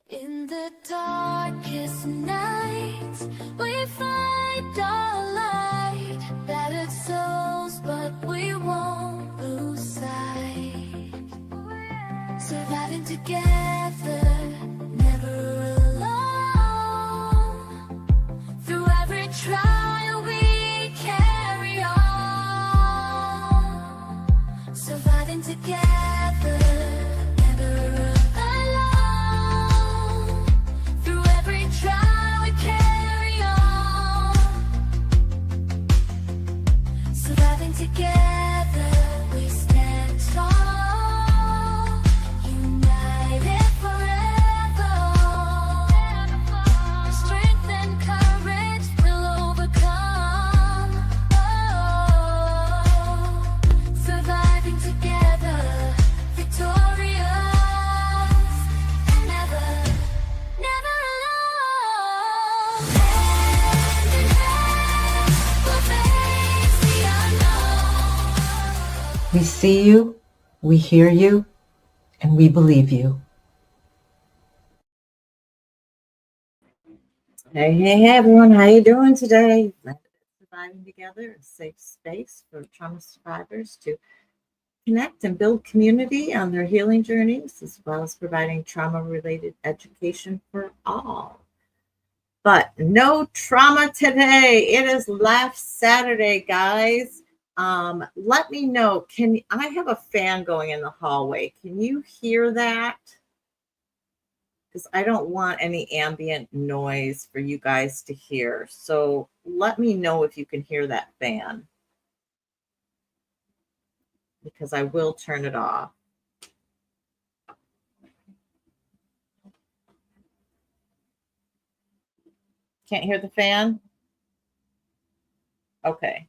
In the darkest nights, we find our light. Battered souls, but we won't lose sight. Surviving together, never alone. Through every trial, we carry on. Surviving together, never alone. Through every trial, we carry on. Surviving together, we stand tall. United forever. Strength and courage will overcome. Oh, surviving together, victorious, and never, never alone. Hand in hand, we'll face the unknown. We see you, we hear you, and we believe you. Hey, everyone. How you doing today? Surviving Together, a safe space for trauma survivors to connect and build community on their healing journeys, as well as providing trauma-related education for all. But no trauma today. It is Laugh Saturday, guys. Let me know. I have a fan going in the hallway? Can you hear that? Because I don't want any ambient noise for you guys to hear. So let me know if you can hear that fan, because I will turn it off. Can't hear the fan? Okay.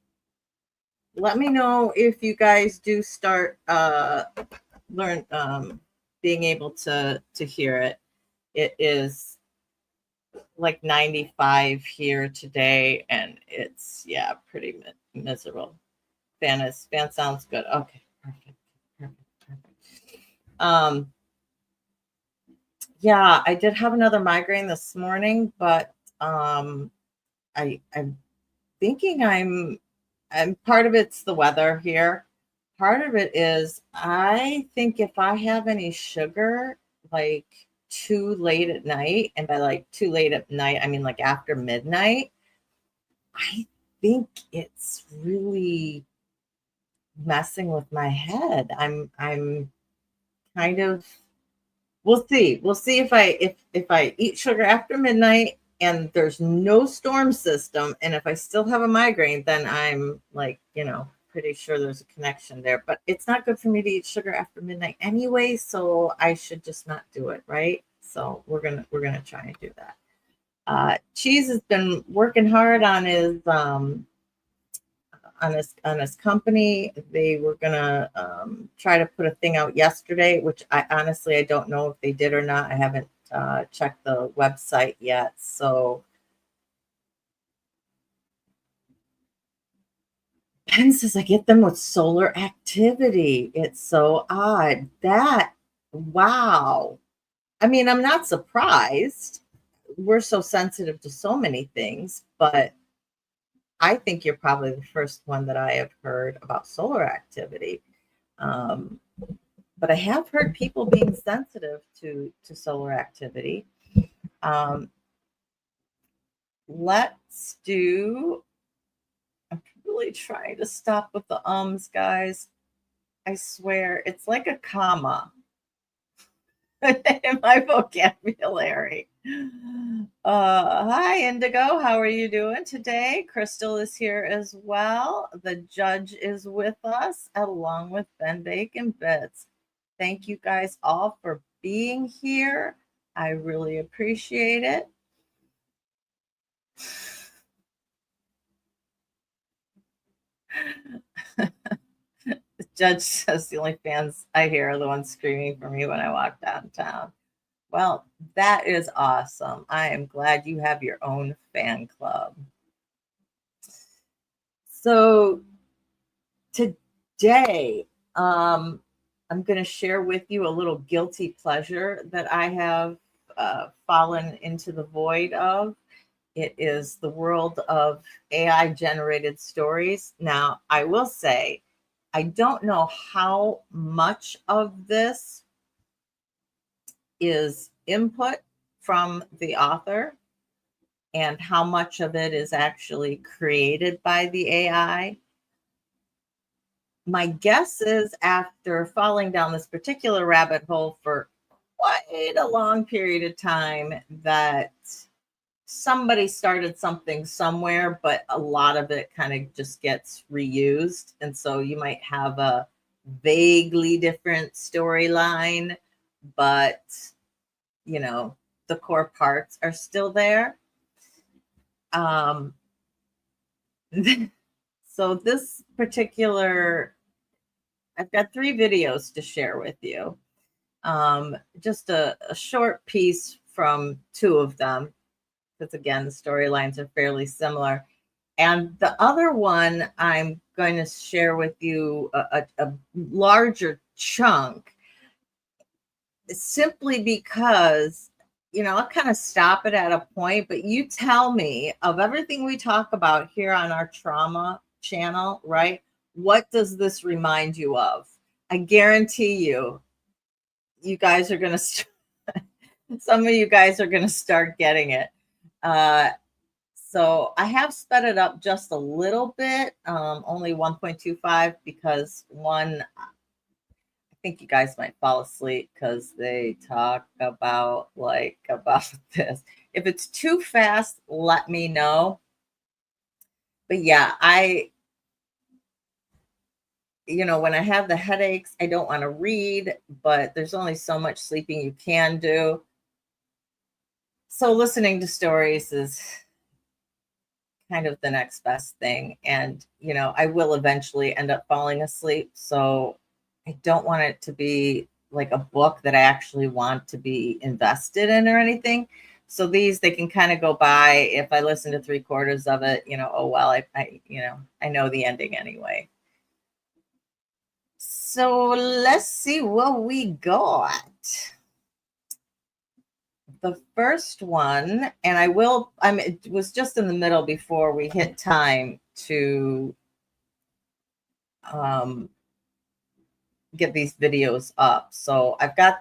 Let me know if you guys do start being able to hear it. It is like 95 here today, and it's pretty miserable. Fan sounds good. Okay, perfect. Yeah, I did have another migraine this morning, but I'm thinking I'm part of it's the weather here. Part of it is I think if I have any sugar like too late at night, and by like too late at night, I mean like after midnight, I think it's really messing with my head. I'm kind of, we'll see if I eat sugar after midnight and there's no storm system, and if I still have a migraine, then I'm like, pretty sure there's a connection there. But it's not good for me to eat sugar after midnight anyway, so I should just not do it, right? So we're gonna try and do that. Cheese has been working hard on his company. They were gonna try to put a thing out yesterday, which I honestly don't know if they did or not. I haven't checked the website yet. So Penn says I get them with solar activity. It's so odd. Wow. I mean, I'm not surprised. We're so sensitive to so many things, but I think you're probably the first one that I have heard about solar activity. But I have heard people being sensitive to solar activity. Let's do, I'm really trying to stop with the ums, guys. I swear, it's like a comma in my vocabulary. Hi, Indigo. How are you doing today? Crystal is here as well. The judge is with us, along with Ben Bacon Bits. Thank you guys all for being here. I really appreciate it. The judge says the only fans I hear are the ones screaming for me when I walk downtown. Well, that is awesome. I am glad you have your own fan club. So today, I'm going to share with you a little guilty pleasure that I have fallen into the void of. It is the world of AI generated stories. Now, I will say, I don't know how much of this is input from the author and how much of it is actually created by the AI. My guess is after falling down this particular rabbit hole for quite a long period of time, that somebody started something somewhere, but a lot of it kind of just gets reused. And so you might have a vaguely different storyline, but you know, the core parts are still there. Um, so this particular, I've got 3 videos to share with you. Just a short piece from 2 of them, because again, the storylines are fairly similar. And the other one, I'm going to share with you a larger chunk, simply because, you know, I'll kind of stop it at a point, but you tell me, of everything we talk about here on our trauma channel, right? What does this remind you of? I guarantee you, you guys are going to, some of you guys are going to start getting it. So I have sped it up just a little bit, only 1.25, because one, I think you guys might fall asleep because they talk about this. If it's too fast, let me know. But yeah, when I have the headaches, I don't want to read, but there's only so much sleeping you can do. So listening to stories is kind of the next best thing. And, I will eventually end up falling asleep. So I don't want it to be like a book that I actually want to be invested in or anything. So these, they can kind of go by. If I listen to 3/4 of it, oh, well, I know the ending anyway. So let's see what we got. The first one, and it was just in the middle before we hit time to get these videos up. So I've got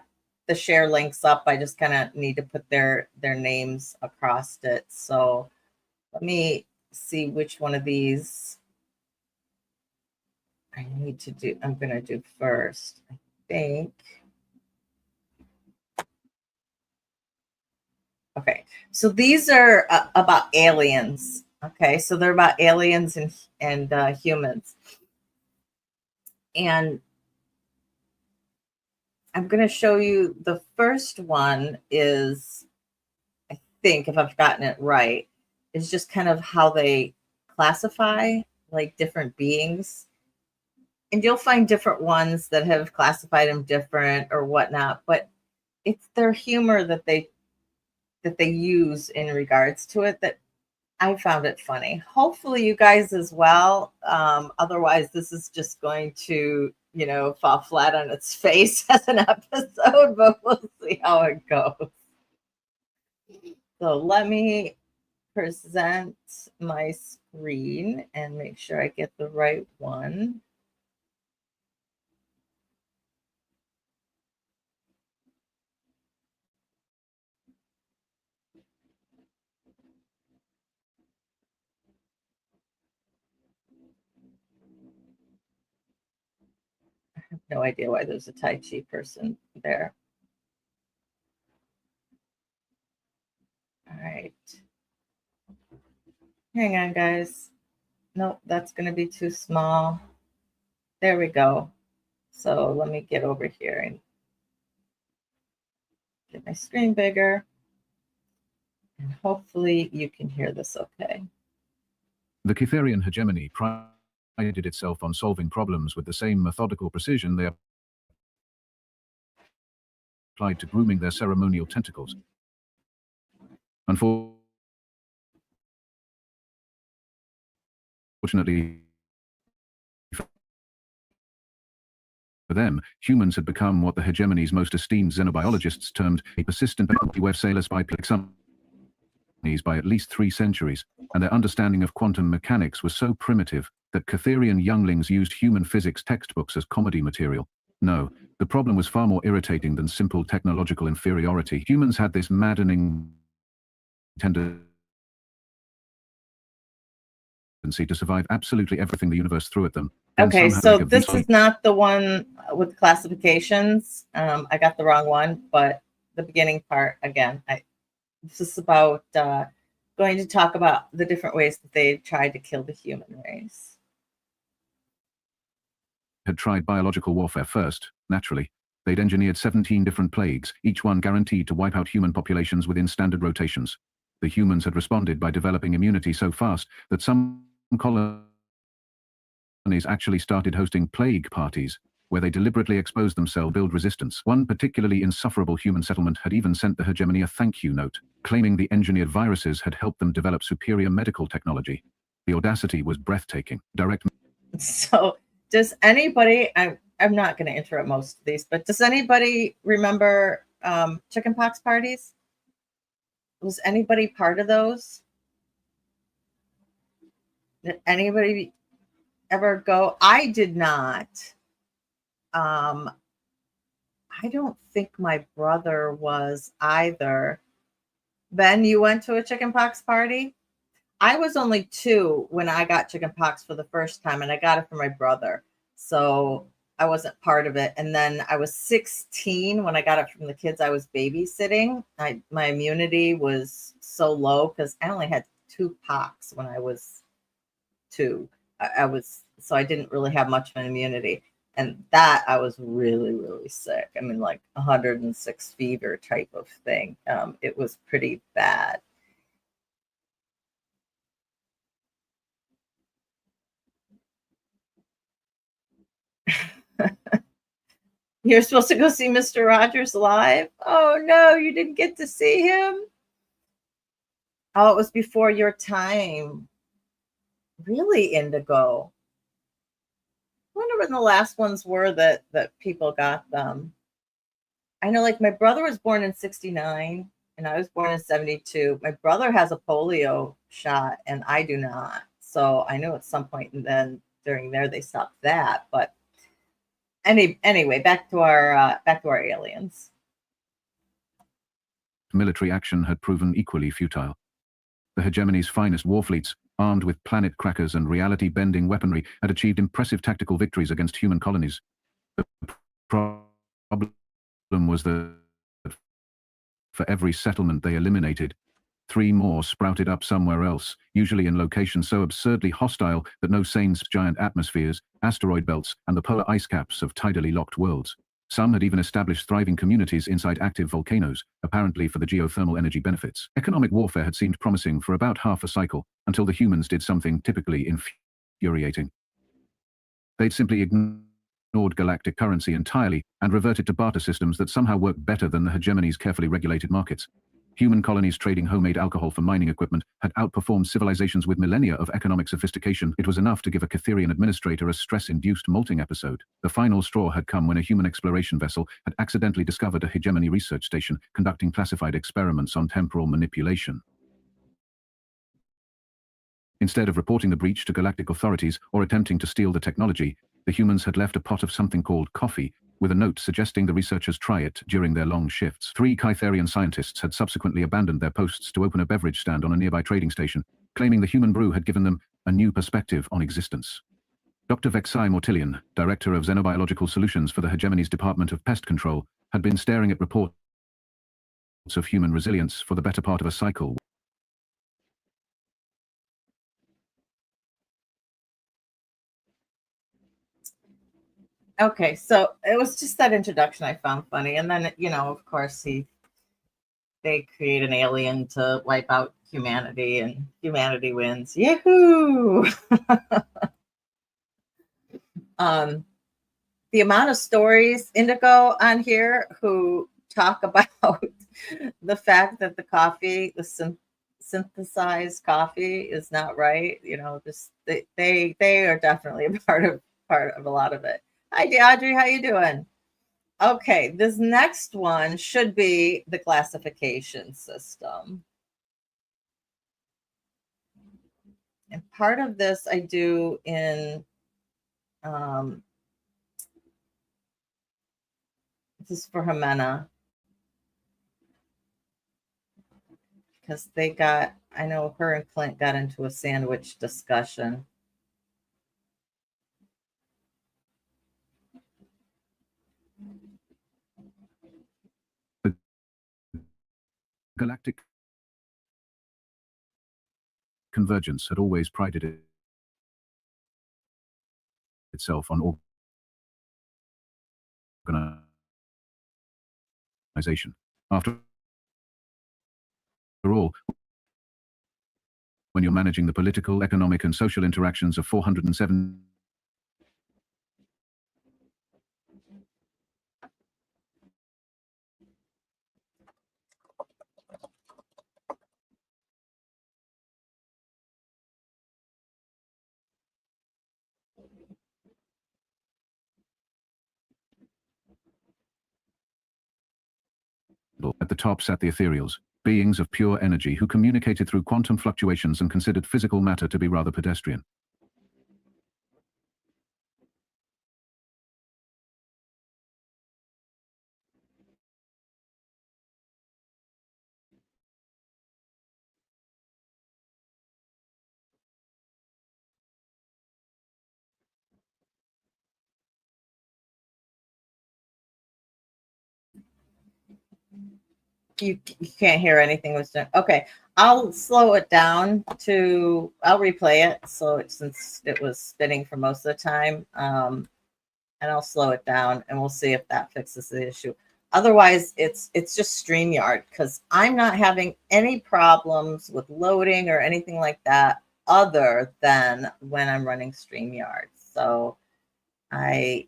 the share links up. I just kind of need to put their names across it. So let me see which one of these I'm going to do first, I think. Okay, so these are about aliens. Okay, so they're about aliens and humans. And I'm going to show you, the first one is, I think, if I've gotten it right, is just kind of how they classify like different beings. And you'll find different ones that have classified them different or whatnot, but it's their humor that they use in regards to it that I found it funny. Hopefully you guys as well. Otherwise, this is just going to, fall flat on its face as an episode, but we'll see how it goes. So let me present my screen and make sure I get the right one. I have no idea why there's a Tai Chi person there. All right. Hang on, guys. Nope, that's going to be too small. There we go. So let me get over here and get my screen bigger. And hopefully you can hear this okay. The Cytherian hegemony prided itself on solving problems with the same methodical precision they applied to grooming their ceremonial tentacles. Unfortunately, For them, humans had become what the hegemony's most esteemed xenobiologists termed a persistent web sailors by by at least 3 centuries, and their understanding of quantum mechanics was so primitive that Catherian younglings used human physics textbooks as comedy material. No, the problem was far more irritating than simple technological inferiority. Humans had this maddening tendency to survive absolutely everything the universe threw at them. Okay, so this is not the one with classifications. I got the wrong one, but the beginning part again. This is about going to talk about the different ways that they tried to kill the human race. Had tried biological warfare first, naturally. They'd engineered 17 different plagues, each one guaranteed to wipe out human populations within standard rotations. The humans had responded by developing immunity so fast that some colonies actually started hosting plague parties, where they deliberately exposed themselves to build resistance. One particularly insufferable human settlement had even sent the hegemony a thank you note, claiming the engineered viruses had helped them develop superior medical technology. The audacity was breathtaking. So does anybody, I'm not going to interrupt most of these, but does anybody remember chickenpox parties? Was anybody part of those? Did anybody ever go? I did not. I don't think my brother was either. Ben, you went to a chickenpox party? I was only 2 when I got chickenpox for the first time, and I got it from my brother. So I wasn't part of it. And then I was 16 when I got it from the kids I was babysitting. My immunity was so low because I only had 2 pox when I was 2. So I didn't really have much of an immunity. And that I was really, really sick. I mean, like 106 fever type of thing. It was pretty bad. You're supposed to go see Mr. Rogers live? Oh, no, you didn't get to see him? Oh, it was before your time. Really, Indigo? I wonder when the last ones were that people got them. I know, like, my brother was born in 69, and I was born in 72. My brother has a polio shot, and I do not. So I know at some point and then during there they stopped that. But anyway, back to our aliens. Military action had proven equally futile. The hegemony's finest war fleets, armed with planet crackers and reality-bending weaponry, had achieved impressive tactical victories against human colonies. The problem was that for every settlement they eliminated, 3 more sprouted up somewhere else, usually in locations so absurdly hostile that no sane giant atmospheres, asteroid belts, and the polar ice caps of tidally locked worlds. Some had even established thriving communities inside active volcanoes, apparently for the geothermal energy benefits. Economic warfare had seemed promising for about half a cycle, until the humans did something typically infuriating. They'd simply ignored galactic currency entirely and reverted to barter systems that somehow worked better than the hegemony's carefully regulated markets. Human colonies trading homemade alcohol for mining equipment had outperformed civilizations with millennia of economic sophistication. It was enough to give a Catherian administrator a stress-induced molting episode. The final straw had come when a human exploration vessel had accidentally discovered a hegemony research station conducting classified experiments on temporal manipulation. Instead of reporting the breach to galactic authorities or attempting to steal the technology, the humans had left a pot of something called coffee, with a note suggesting the researchers try it during their long shifts. 3 Kytherian scientists had subsequently abandoned their posts to open a beverage stand on a nearby trading station, claiming the human brew had given them a new perspective on existence. Dr. Vexai Mortillion, director of xenobiological solutions for the hegemony's Department of Pest Control, had been staring at reports of human resilience for the better part of a cycle. Okay, so it was just that introduction I found funny. And then, of course, they create an alien to wipe out humanity, and humanity wins. Yahoo! The amount of stories, Indigo, on here who talk about the fact that the coffee, the synthesized coffee, is not right. They are definitely a part of a lot of it. Hi, Audrey. How you doing? Okay, this next one should be the classification system. And part of this I do in this is for Jimena, because they got, I know her and Clint got into a sandwich discussion. The galactic convergence had always prided itself on organization. After all, when you're managing the political, economic, and social interactions of 407 at the top sat the ethereals, beings of pure energy who communicated through quantum fluctuations and considered physical matter to be rather pedestrian. You can't hear anything was done. Okay, I'll slow it down to, I'll replay it. So since it was spinning for most of the time, and I'll slow it down and we'll see if that fixes the issue. Otherwise, it's just StreamYard, because I'm not having any problems with loading or anything like that other than when I'm running StreamYard. So I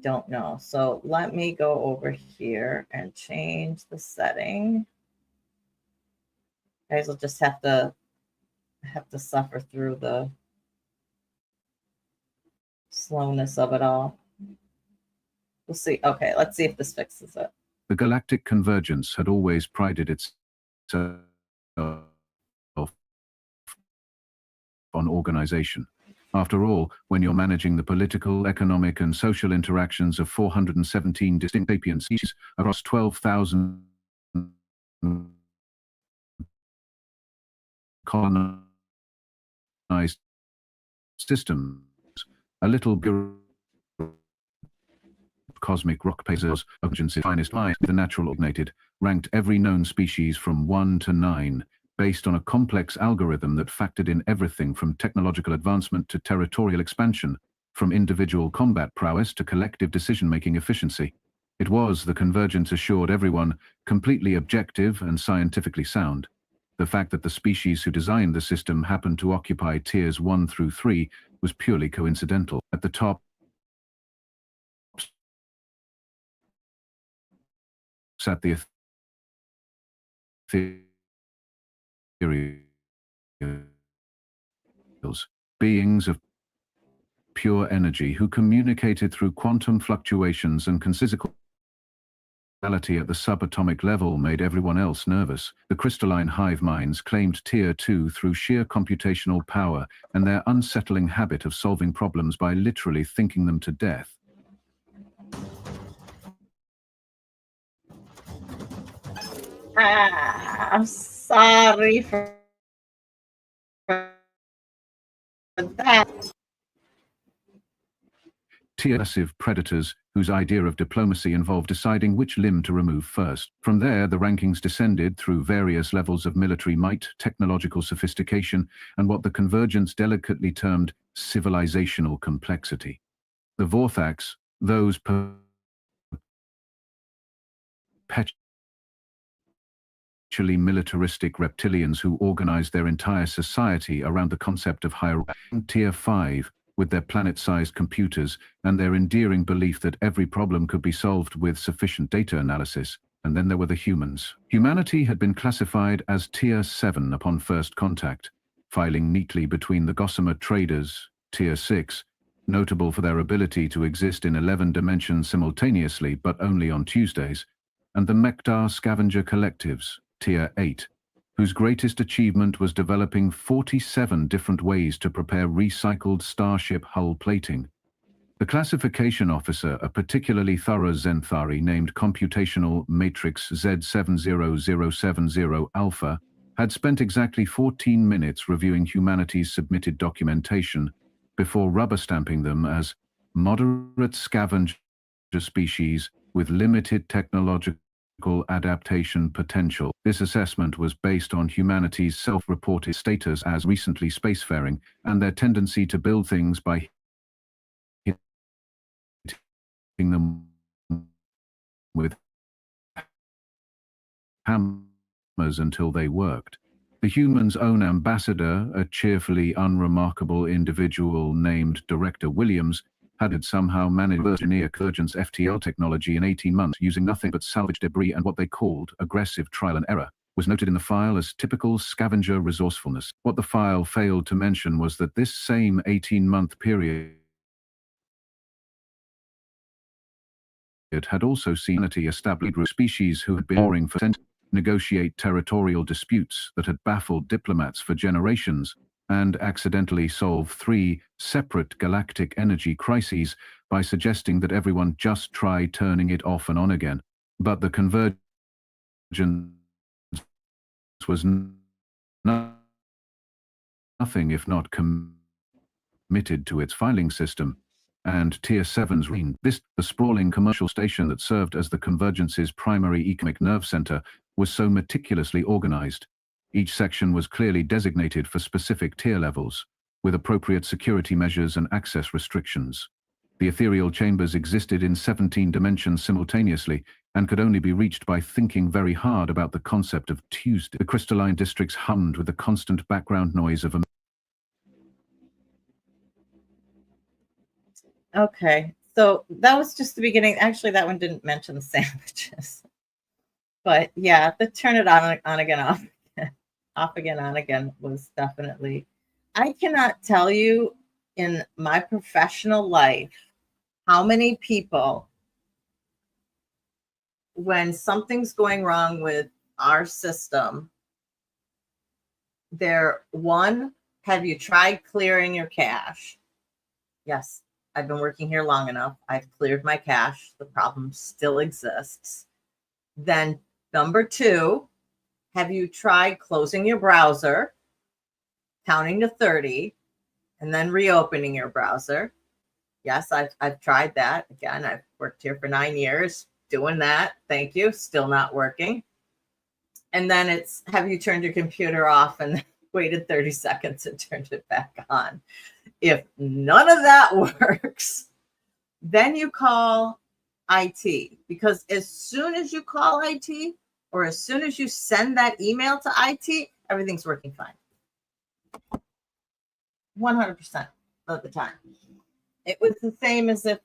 don't know. So let me go over here and change the setting. You guys will just have to suffer through the slowness of it all. We'll see. Okay, let's see if this fixes it. The galactic convergence had always prided itself on organization. After all, when you're managing the political, economic, and social interactions of 417 distinct sapient species across 12,000 colonized systems, a little cosmic rock pacers of agency's finest minds, the natural originated, ranked every known species from 1 to 9, based on a complex algorithm that factored in everything from technological advancement to territorial expansion, from individual combat prowess to collective decision-making efficiency. It was, the convergence assured everyone, completely objective and scientifically sound. The fact that the species who designed the system happened to occupy tiers 1 through 3 was purely coincidental. At the top sat the ethereals, beings of pure energy who communicated through quantum fluctuations and consistency at the subatomic level made everyone else nervous. The crystalline hive minds claimed Tier 2 through sheer computational power and their unsettling habit of solving problems by literally thinking them to death. I'm sorry for that. Aggressive predators whose idea of diplomacy involved deciding which limb to remove first. From there, the rankings descended through various levels of military might, technological sophistication, and what the convergence delicately termed civilizational complexity. The Vorthax, those perpetually militaristic reptilians who organized their entire society around the concept of hierarchy, Tier 5, with their planet-sized computers and their endearing belief that every problem could be solved with sufficient data analysis. And then there were the humans. Humanity had been classified as Tier 7 upon first contact, filing neatly between the gossamer traders, Tier 6, notable for their ability to exist in 11 dimensions simultaneously but only on Tuesdays, and the Mektar Scavenger Collectives, Tier 8, whose greatest achievement was developing 47 different ways to prepare recycled Starship hull plating. The classification officer, a particularly thorough Zenthari named Computational Matrix Z70070 Alpha, had spent exactly 14 minutes reviewing humanity's submitted documentation before rubber stamping them as moderate scavenger species with limited technological adaptation potential. This assessment was based on humanity's self-reported status as recently spacefaring and their tendency to build things by hitting them with hammers until they worked. The human's own ambassador, a cheerfully unremarkable individual named Director Williams, had somehow managed to engineer Kurgan's FTL technology in 18 months using nothing but salvage debris and what they called aggressive trial and error, was noted in the file as typical scavenger resourcefulness. What the file failed to mention was that this same 18-month period had also seen humanity establish group species who had been warring for centuries, negotiate territorial disputes that had baffled diplomats for generations, and accidentally solve 3 separate galactic energy crises by suggesting that everyone just try turning it off and on again. But the convergence was nothing if not committed to its filing system, and Tier 7's reign. The sprawling commercial station that served as the Convergence's primary economic nerve center was so meticulously organized. Each section was clearly designated for specific tier levels, with appropriate security measures and access restrictions. The ethereal chambers existed in 17 dimensions simultaneously and could only be reached by thinking very hard about the concept of Tuesday. The crystalline districts hummed with the constant background noise of a Okay, so that was just the beginning. Actually, that one didn't mention the sandwiches. But yeah, the turn it on again, off again, off again, on again was definitely. I cannot tell you in my professional life how many people, when something's going wrong with our system, they're one, have you tried clearing your cache? Yes, I've been working here long enough. I've cleared my cache. The problem still exists. Then number 2, have you tried closing your browser, counting to 30, and then reopening your browser? Yes, I've tried that. Again, I've worked here for 9 years doing that. Thank you. Still not working. And then it's, have you turned your computer off and waited 30 seconds and turned it back on? If none of that works, then you call IT, because as soon as you call IT or as soon as you send that email to IT, everything's working fine. 100% of the time. It was the same as if,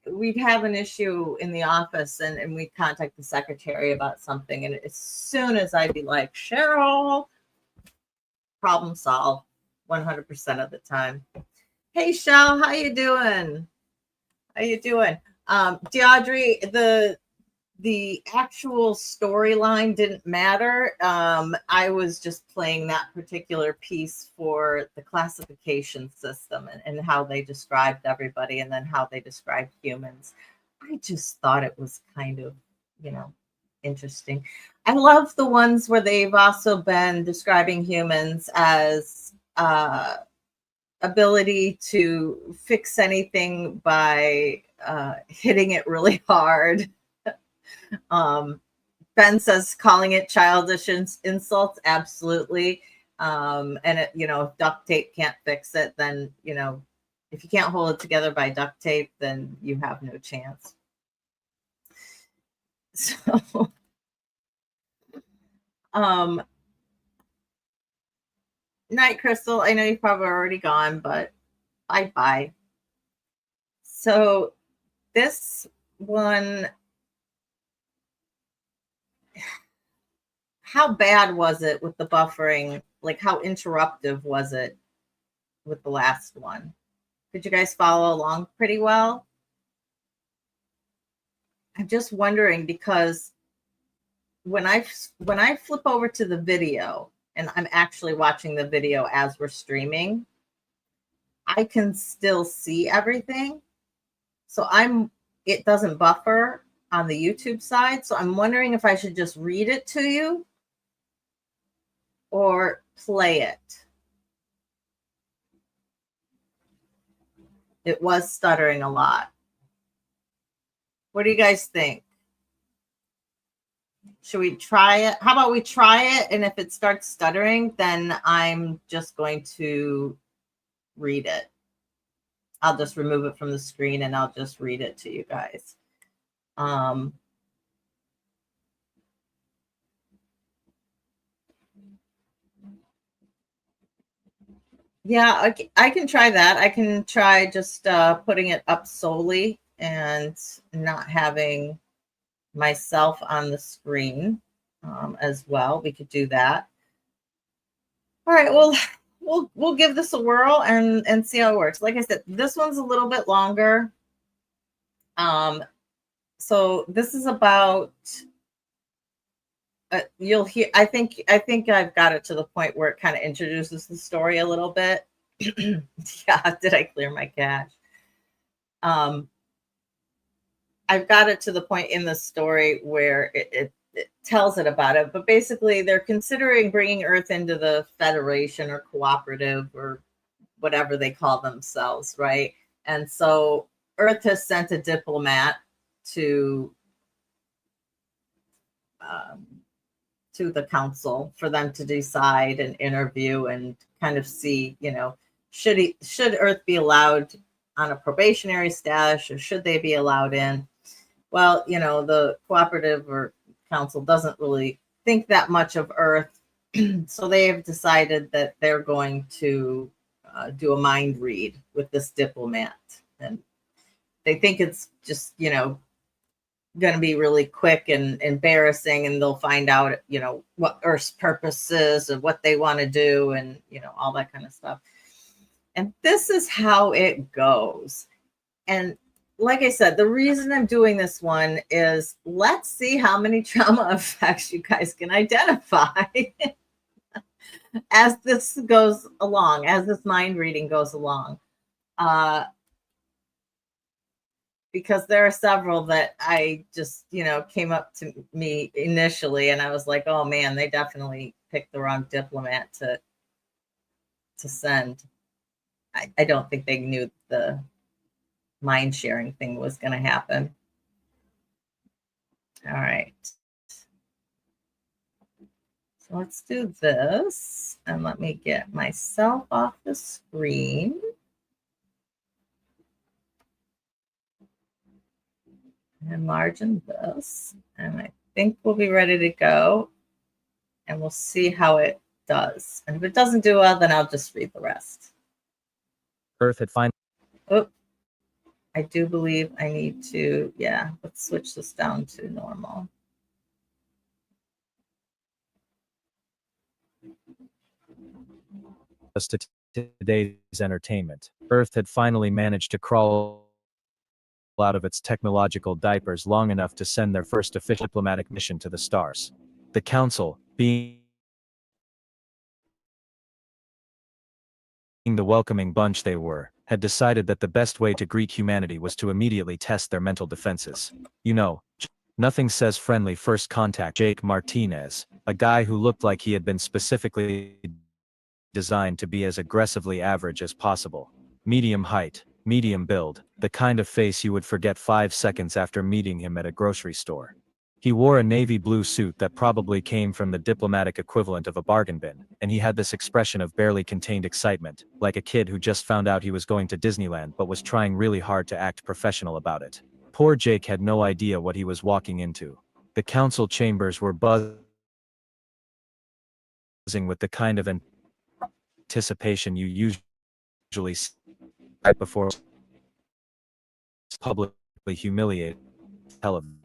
we'd have an issue in the office and we'd contact the secretary about something. And as soon as I'd be like, Cheryl, problem solved 100% of the time. Hey, Shell, how you doing? How you doing? Deaudrey, the actual storyline didn't matter. I was just playing that particular piece for the classification system and how they described everybody and then how they described humans. I just thought it was kind of, interesting. I love the ones where they've also been describing humans as ability to fix anything by hitting it really hard. Ben says calling it childish insults. Absolutely. And if duct tape can't fix it, then, if you can't hold it together by duct tape, then you have no chance. So, Night Crystal, I know you've probably already gone, but bye. So this one, how bad was it with the buffering? Like, how interruptive was it with the last one. Did you guys follow along pretty well? I'm just wondering because when I flip over to the video and I'm actually watching the video as we're streaming, I can still see everything. So it doesn't buffer on the YouTube side. So I'm wondering if I should just read it to you or play it. It was stuttering a lot. What do you guys think? Should we try it? How about we try it? And if it starts stuttering, then I'm just going to read it. I'll just remove it from the screen and I'll just read it to you guys. Yeah, I can try that. I can try just putting it up solely and not having myself on the screen as well. We could do that. All right, well, we'll give this a whirl and see how it works. Like I said, this one's a little bit longer. So this is about you'll hear. I think I've got it to the point where it kind of introduces the story a little bit. Yeah, did I clear my cache? I've got it to the point in the story where it tells it about it, but basically they're considering bringing Earth into the Federation or cooperative or whatever they call themselves, right? And so Earth has sent a diplomat to the council for them to decide and interview and kind of see, should Earth be allowed on a probationary status or should they be allowed in? Well, the cooperative or council doesn't really think that much of Earth. So they have decided that they're going to do a mind read with this diplomat. And they think it's just, going to be really quick and embarrassing. And they'll find out, what Earth's purpose is and what they want to do and, all that kind of stuff. And this is how it goes. And like I said, the reason I'm doing this one is let's see how many trauma effects you guys can identify as this goes along, as this mind reading goes along. Because there are several that I just, came up to me initially and I was like, oh man, they definitely picked the wrong diplomat to send. I don't think they knew the mind sharing thing was going to happen. All right. So let's do this and let me get myself off the screen. And margin this. And I think we'll be ready to go. And we'll see how it does. And if it doesn't do well, then I'll just read the rest. Earth had finally. Oh, I do believe I need to, let's switch this down to normal. Just to today's entertainment, Earth had finally managed to crawl out of its technological diapers long enough to send their first official diplomatic mission to the stars. The Council, being the welcoming bunch they were, had decided that the best way to greet humanity was to immediately test their mental defenses. Nothing says friendly first contact. Jake Martinez, a guy who looked like he had been specifically designed to be as aggressively average as possible. Medium height, medium build, the kind of face you would forget 5 seconds after meeting him at a grocery store. He wore a navy blue suit that probably came from the diplomatic equivalent of a bargain bin, and he had this expression of barely contained excitement, like a kid who just found out he was going to Disneyland but was trying really hard to act professional about it. Poor Jake had no idea what he was walking into. The council chambers were buzzing with the kind of anticipation you usually see right before publicly humiliated television.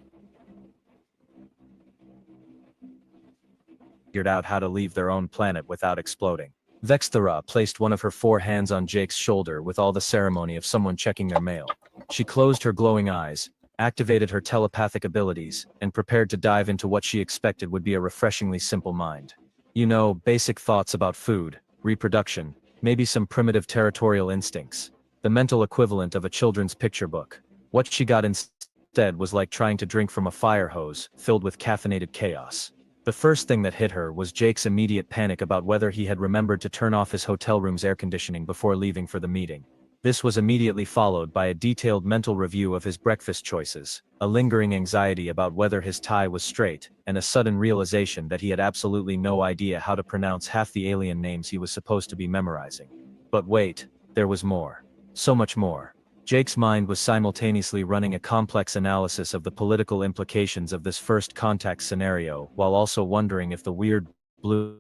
Figured out how to leave their own planet without exploding. Vexthera placed one of her 4 hands on Jake's shoulder with all the ceremony of someone checking their mail. She closed her glowing eyes, activated her telepathic abilities, and prepared to dive into what she expected would be a refreshingly simple mind. You know, basic thoughts about food, reproduction, maybe some primitive territorial instincts. The mental equivalent of a children's picture book. What she got instead was like trying to drink from a fire hose, filled with caffeinated chaos. The first thing that hit her was Jake's immediate panic about whether he had remembered to turn off his hotel room's air conditioning before leaving for the meeting. This was immediately followed by a detailed mental review of his breakfast choices, a lingering anxiety about whether his tie was straight, and a sudden realization that he had absolutely no idea how to pronounce half the alien names he was supposed to be memorizing. But wait, there was more. So much more. Jake's mind was simultaneously running a complex analysis of the political implications of this first contact scenario, while also wondering if the weird blue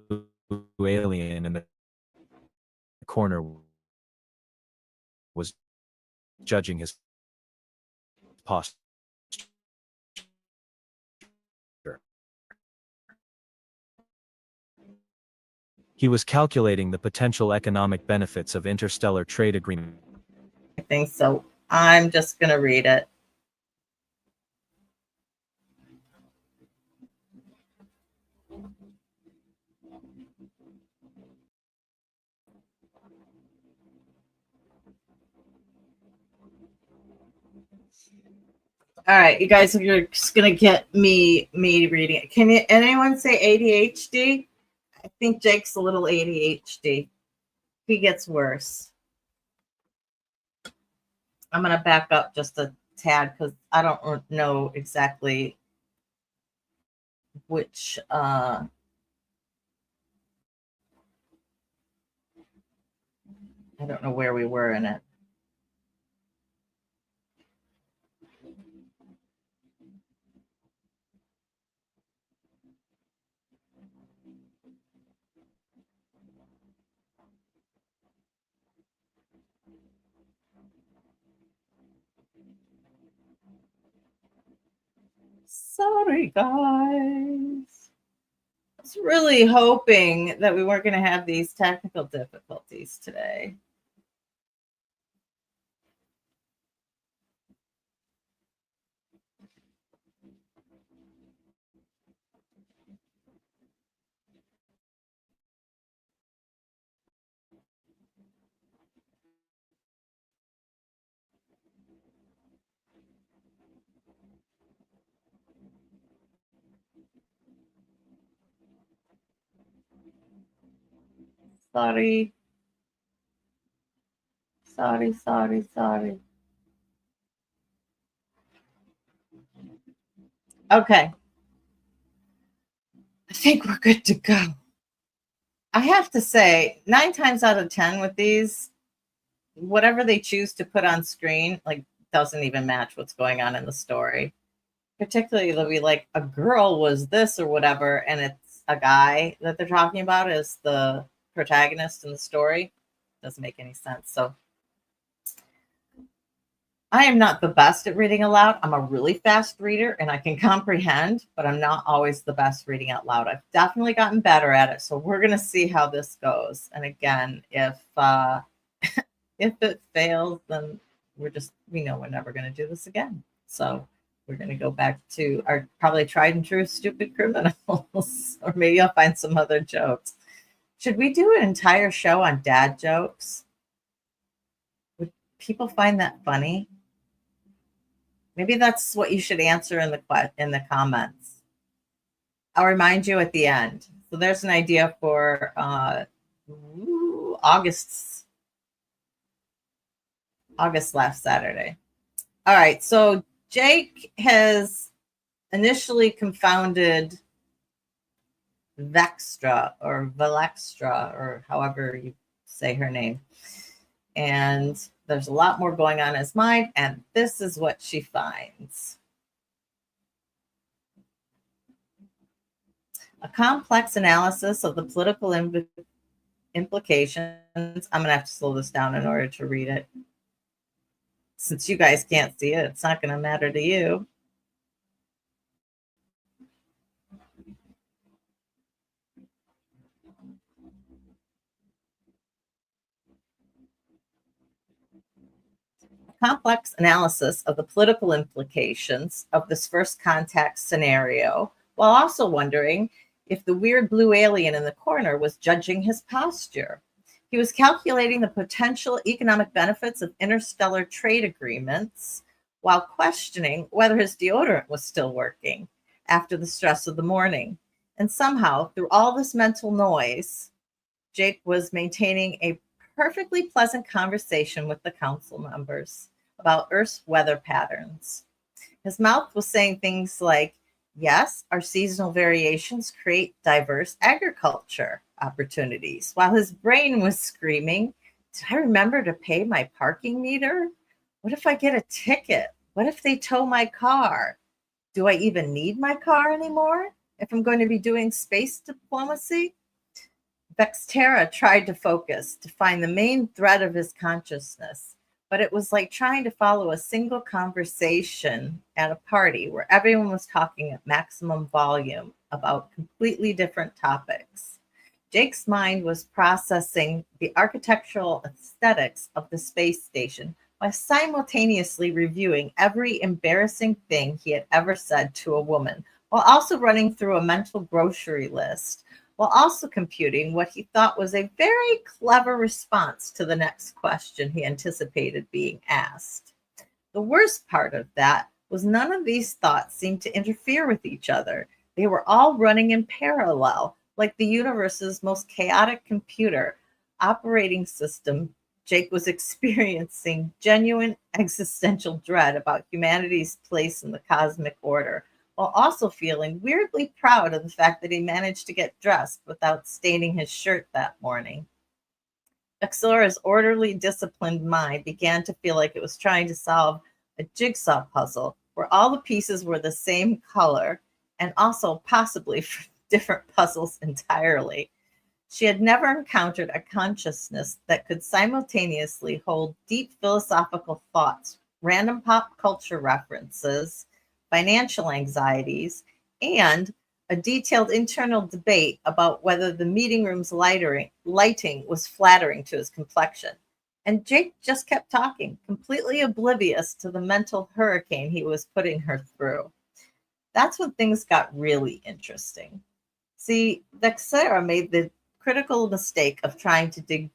alien in the corner was judging his posture. He was calculating the potential economic benefits of interstellar trade agreement. I think so. I'm just going to read it. All right, you guys, you're just gonna get me reading it. Can anyone say ADHD? I think Jake's a little ADHD. He gets worse. I'm gonna back up just a tad because I don't know exactly which I don't know where we were in it. Sorry, guys. I was really hoping that we weren't going to have these technical difficulties today. Sorry. Sorry. Okay. I think we're good to go. I have to say, 9 times out of 10 with these, whatever they choose to put on screen, like, doesn't even match what's going on in the story. Particularly, they'll be like, a girl was this or whatever, and it's a guy that they're talking about as the protagonist in the story. Doesn't make any sense. So I am not the best at reading aloud. I'm a really fast reader and I can comprehend, but I'm not always the best reading out loud. I've definitely gotten better at it. So we're going to see how this goes. And again, if if it fails, then we know we're never going to do this again. So we're going to go back to our probably tried and true stupid criminals, or maybe I'll find some other jokes. Should we do an entire show on dad jokes? Would people find that funny? Maybe that's what you should answer in the comments. I'll remind you at the end. So there's an idea for August last Saturday. All right, so Jake has initially confounded Vextra or Velextra, or however you say her name. And there's a lot more going on in his mind, and this is what she finds. A complex analysis of the political implications. I'm going to have to slow this down in order to read it. Since you guys can't see it, it's not going to matter to you. complex analysis of the political implications of this first contact scenario, while also wondering if the weird blue alien in the corner was judging his posture. He was calculating the potential economic benefits of interstellar trade agreements while questioning whether his deodorant was still working after the stress of the morning. And somehow, through all this mental noise, Jake was maintaining a perfectly pleasant conversation with the council members about Earth's weather patterns. His mouth was saying things like, yes, our seasonal variations create diverse agriculture opportunities, while his brain was screaming, did I remember to pay my parking meter? What if I get a ticket? What if they tow my car? Do I even need my car anymore if I'm going to be doing space diplomacy? Vextera tried to focus to find the main thread of his consciousness, but it was like trying to follow a single conversation at a party where everyone was talking at maximum volume about completely different topics. Jake's mind was processing the architectural aesthetics of the space station while simultaneously reviewing every embarrassing thing he had ever said to a woman, while also running through a mental grocery list, while also computing what he thought was a very clever response to the next question he anticipated being asked. The worst part of that was none of these thoughts seemed to interfere with each other. They were all running in parallel, like the universe's most chaotic computer operating system. Jake was experiencing genuine existential dread about humanity's place in the cosmic order, while also feeling weirdly proud of the fact that he managed to get dressed without staining his shirt that morning. Vextera's orderly, disciplined mind began to feel like it was trying to solve a jigsaw puzzle where all the pieces were the same color and also possibly different puzzles entirely. She had never encountered a consciousness that could simultaneously hold deep philosophical thoughts, random pop culture references, financial anxieties, and a detailed internal debate about whether the meeting room's lighting was flattering to his complexion. And Jake just kept talking, completely oblivious to the mental hurricane he was putting her through. That's when things got really interesting. See, Vextera made the critical mistake of trying to dig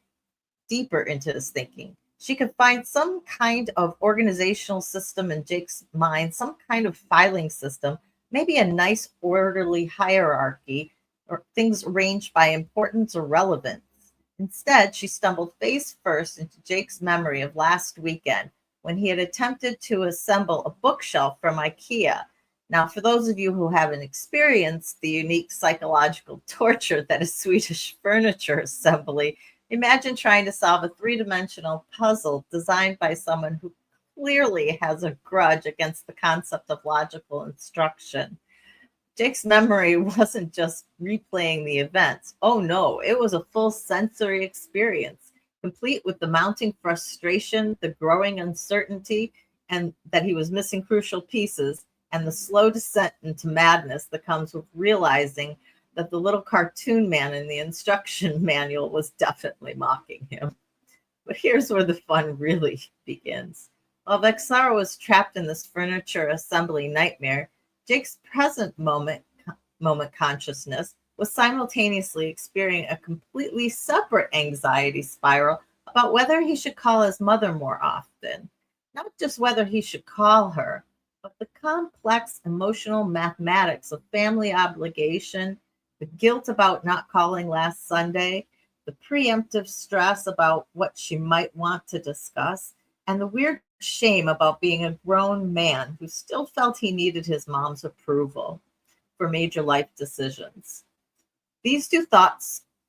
deeper into his thinking. She could find some kind of organizational system in Jake's mind, some kind of filing system, maybe a nice orderly hierarchy, or things arranged by importance or relevance. Instead, she stumbled face first into Jake's memory of last weekend when he had attempted to assemble a bookshelf from IKEA. Now, for those of you who haven't experienced the unique psychological torture that is Swedish furniture assembly, imagine trying to solve a three-dimensional puzzle designed by someone who clearly has a grudge against the concept of logical instruction. Jake's memory wasn't just replaying the events. Oh no, it was a full sensory experience, complete with the mounting frustration, the growing uncertainty, and that he was missing crucial pieces, and the slow descent into madness that comes with realizing that the little cartoon man in the instruction manual was definitely mocking him. But here's where the fun really begins. While Vextera was trapped in this furniture assembly nightmare, Jake's present moment consciousness was simultaneously experiencing a completely separate anxiety spiral about whether he should call his mother more often. Not just whether he should call her, but the complex emotional mathematics of family obligation, the guilt about not calling last Sunday, the preemptive stress about what she might want to discuss, and the weird shame about being a grown man who still felt he needed his mom's approval for major life decisions. These two thought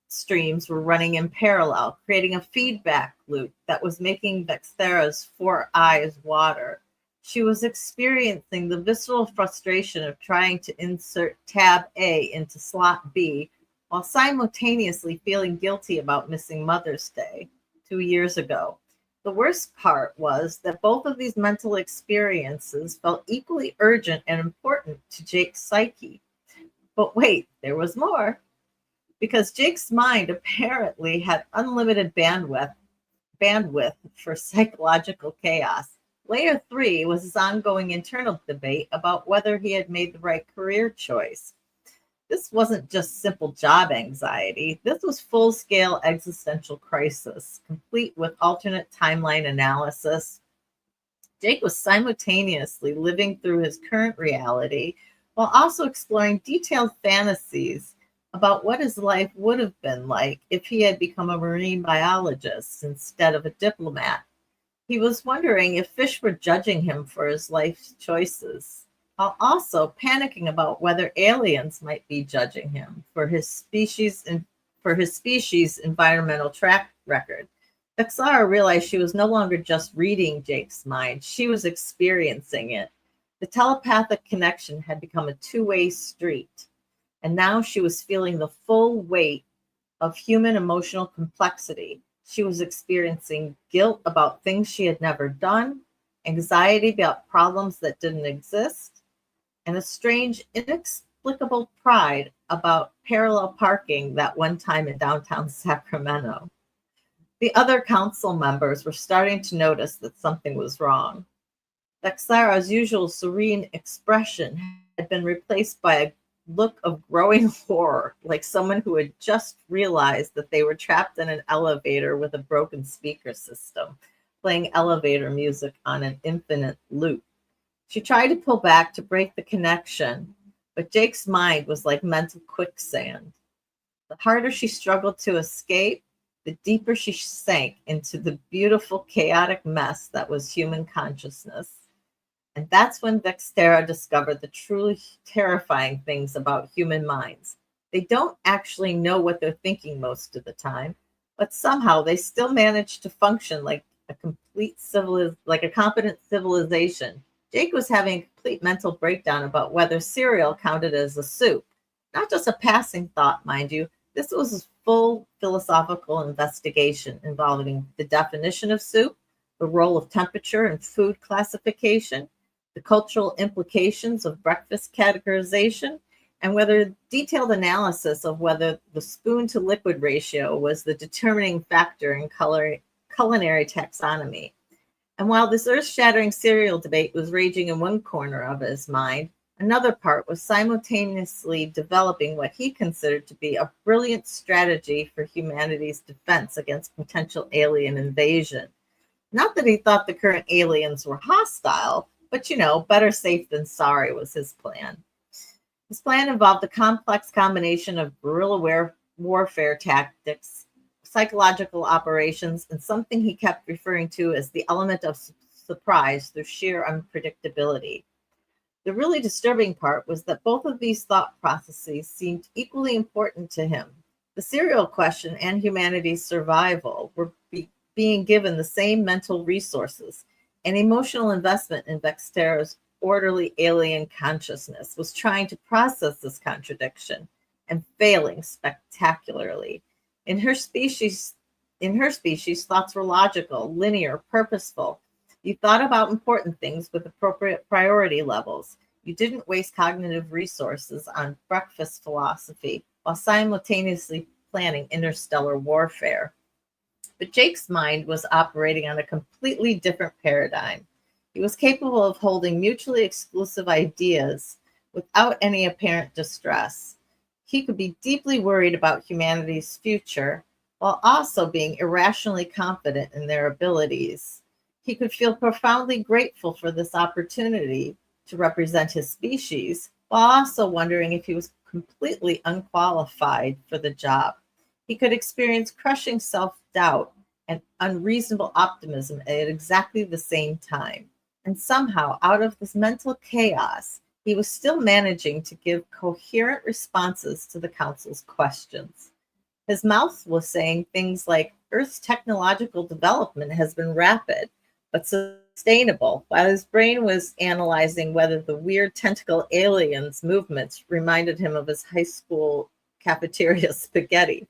streams were running in parallel, creating a feedback loop that was making Vextera's 4 eyes water. She was experiencing the visceral frustration of trying to insert tab A into slot B while simultaneously feeling guilty about missing Mother's Day 2 years ago. The worst part was that both of these mental experiences felt equally urgent and important to Jake's psyche. But wait, there was more. Because Jake's mind apparently had unlimited bandwidth for psychological chaos. Layer 3 was his ongoing internal debate about whether he had made the right career choice. This wasn't just simple job anxiety. This was full-scale existential crisis, complete with alternate timeline analysis. Jake was simultaneously living through his current reality while also exploring detailed fantasies about what his life would have been like if he had become a marine biologist instead of a diplomat. He was wondering if fish were judging him for his life choices, while also panicking about whether aliens might be judging him for his species environmental track record. Vexara realized she was no longer just reading Jake's mind, she was experiencing it. The telepathic connection had become a two-way street, and now she was feeling the full weight of human emotional complexity. She was experiencing guilt about things she had never done, anxiety about problems that didn't exist, and a strange, inexplicable pride about parallel parking that one time in downtown Sacramento. The other council members were starting to notice that something was wrong. Vexara's usual serene expression had been replaced by a look of growing horror, like someone who had just realized that they were trapped in an elevator with a broken speaker system, playing elevator music on an infinite loop. She tried to pull back to break the connection, but Jake's mind was like mental quicksand. The harder she struggled to escape, the deeper she sank into the beautiful, chaotic mess that was human consciousness. And that's when Vextera discovered the truly terrifying things about human minds. They don't actually know what they're thinking most of the time, but somehow they still manage to function like a competent civilization. Jake was having a complete mental breakdown about whether cereal counted as a soup. Not just a passing thought, mind you. This was a full philosophical investigation involving the definition of soup, the role of temperature in food classification, the cultural implications of breakfast categorization, and whether detailed analysis of whether the spoon to liquid ratio was the determining factor in culinary taxonomy. And while this earth-shattering cereal debate was raging in one corner of his mind, another part was simultaneously developing what he considered to be a brilliant strategy for humanity's defense against potential alien invasion. Not that he thought the current aliens were hostile, but better safe than sorry was his plan. His plan involved a complex combination of guerrilla warfare tactics, psychological operations, and something he kept referring to as the element of surprise through sheer unpredictability. The really disturbing part was that both of these thought processes seemed equally important to him. The cereal question and humanity's survival were being given the same mental resources, and emotional investment in Vextera's orderly alien consciousness was trying to process this contradiction and failing spectacularly. In her species, thoughts were logical, linear, purposeful. You thought about important things with appropriate priority levels. You didn't waste cognitive resources on breakfast philosophy while simultaneously planning interstellar warfare. But Jake's mind was operating on a completely different paradigm. He was capable of holding mutually exclusive ideas without any apparent distress. He could be deeply worried about humanity's future while also being irrationally confident in their abilities. He could feel profoundly grateful for this opportunity to represent his species while also wondering if he was completely unqualified for the job. He could experience crushing self-doubt and unreasonable optimism at exactly the same time. And somehow, out of this mental chaos, he was still managing to give coherent responses to the council's questions. His mouth was saying things like, Earth's technological development has been rapid, but sustainable, while his brain was analyzing whether the weird tentacle aliens' movements reminded him of his high school cafeteria spaghetti.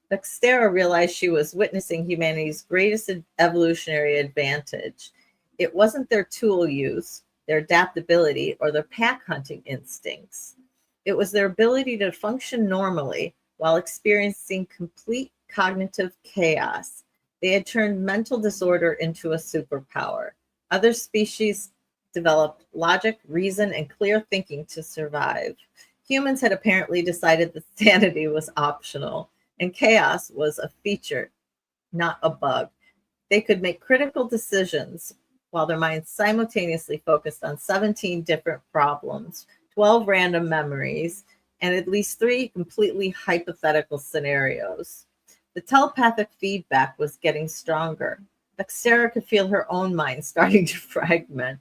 Vextera realized she was witnessing humanity's greatest evolutionary advantage. It wasn't their tool use, their adaptability, or their pack hunting instincts. It was their ability to function normally while experiencing complete cognitive chaos. They had turned mental disorder into a superpower. Other species developed logic, reason, and clear thinking to survive. Humans had apparently decided that sanity was optional, and chaos was a feature, not a bug. They could make critical decisions while their minds simultaneously focused on 17 different problems, 12 random memories, and at least 3 completely hypothetical scenarios. The telepathic feedback was getting stronger. Sarah could feel her own mind starting to fragment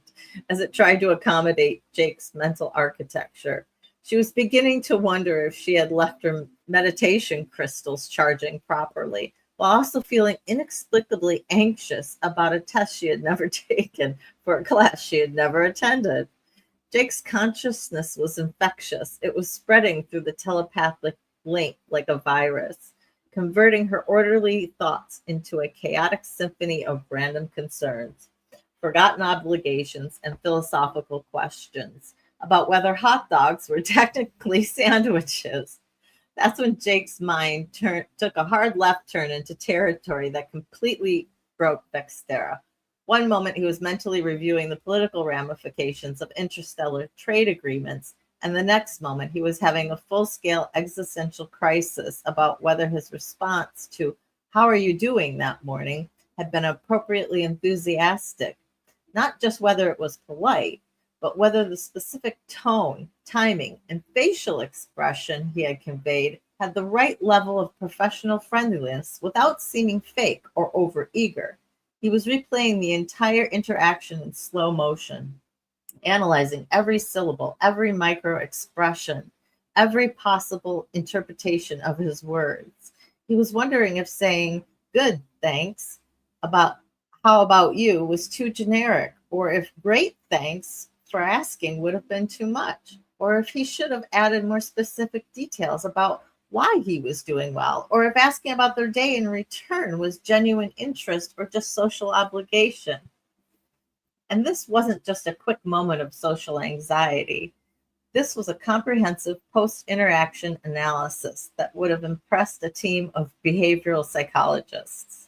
as it tried to accommodate Jake's mental architecture. She was beginning to wonder if she had left her meditation crystals charging properly, while also feeling inexplicably anxious about a test she had never taken for a class she had never attended. Jake's consciousness was infectious. It was spreading through the telepathic link like a virus, converting her orderly thoughts into a chaotic symphony of random concerns, forgotten obligations, and philosophical questions about whether hot dogs were technically sandwiches. That's when Jake's mind took a hard left turn into territory that completely broke Vextera. One moment he was mentally reviewing the political ramifications of interstellar trade agreements, and the next moment he was having a full-scale existential crisis about whether his response to "How are you doing?" that morning had been appropriately enthusiastic, not just whether it was polite, but whether the specific tone, timing, and facial expression he had conveyed had the right level of professional friendliness without seeming fake or overeager. He was replaying the entire interaction in slow motion, analyzing every syllable, every micro expression, every possible interpretation of his words. He was wondering if saying, "Good, thanks," about "How about you?" was too generic, or if "Great, thanks for asking" would have been too much, or if he should have added more specific details about why he was doing well, or if asking about their day in return was genuine interest or just social obligation. And this wasn't just a quick moment of social anxiety. This was a comprehensive post-interaction analysis that would have impressed a team of behavioral psychologists.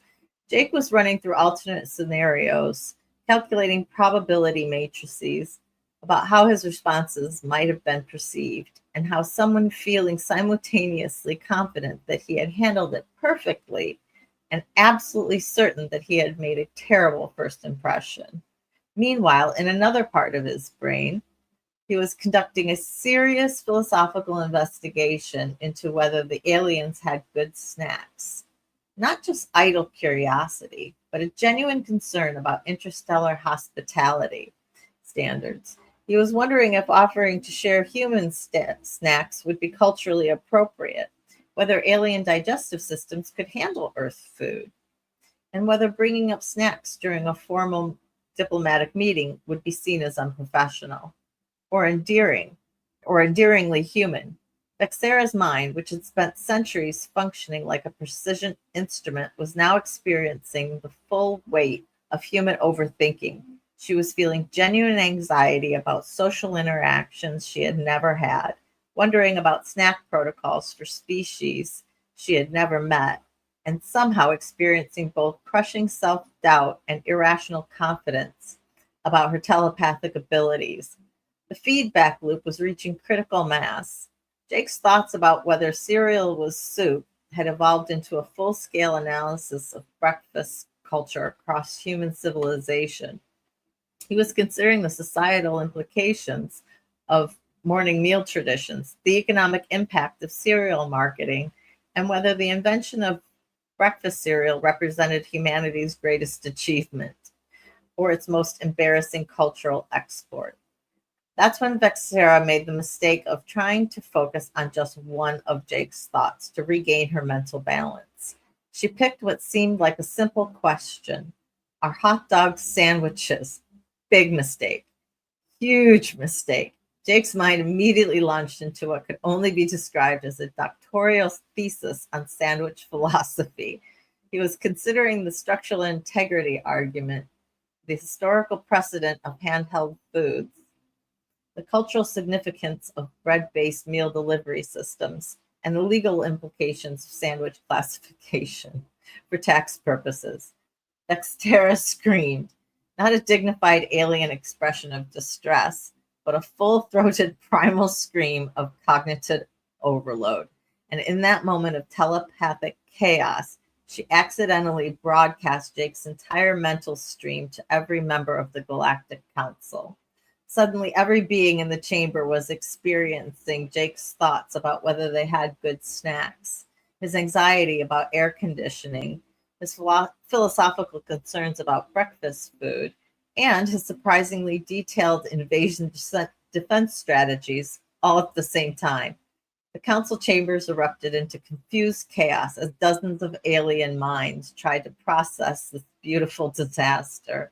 Jake was running through alternate scenarios, calculating probability matrices about how his responses might have been perceived, and how someone feeling simultaneously confident that he had handled it perfectly and absolutely certain that he had made a terrible first impression. Meanwhile, in another part of his brain, he was conducting a serious philosophical investigation into whether the aliens had good snacks. Not just idle curiosity, but a genuine concern about interstellar hospitality standards. He was wondering if offering to share human snacks would be culturally appropriate, whether alien digestive systems could handle Earth food, and whether bringing up snacks during a formal diplomatic meeting would be seen as unprofessional or endearing or endearingly human. Vexera's mind, which had spent centuries functioning like a precision instrument, was now experiencing the full weight of human overthinking. She was feeling genuine anxiety about social interactions she had never had, wondering about snack protocols for species she had never met, and somehow experiencing both crushing self-doubt and irrational confidence about her telepathic abilities. The feedback loop was reaching critical mass. Jake's thoughts about whether cereal was soup had evolved into a full-scale analysis of breakfast culture across human civilization. He was considering the societal implications of morning meal traditions, the economic impact of cereal marketing, and whether the invention of breakfast cereal represented humanity's greatest achievement or its most embarrassing cultural export. That's when Vexera made the mistake of trying to focus on just one of Jake's thoughts to regain her mental balance. She picked what seemed like a simple question: are hot dogs sandwiches? Big mistake. Huge mistake. Jake's mind immediately launched into what could only be described as a doctoral thesis on sandwich philosophy. He was considering the structural integrity argument, the historical precedent of handheld foods, the cultural significance of bread-based meal delivery systems, and the legal implications of sandwich classification for tax purposes. Vexera screamed. not a dignified alien expression of distress, but a full-throated primal scream of cognitive overload. And in that moment of telepathic chaos, she accidentally broadcast Jake's entire mental stream to every member of the Galactic Council. Suddenly, every being in the chamber was experiencing Jake's thoughts about whether they had good snacks, his anxiety about air conditioning, his philosophical concerns about breakfast food, and his surprisingly detailed invasion defense strategies all at the same time. The council chambers erupted into confused chaos as dozens of alien minds tried to process this beautiful disaster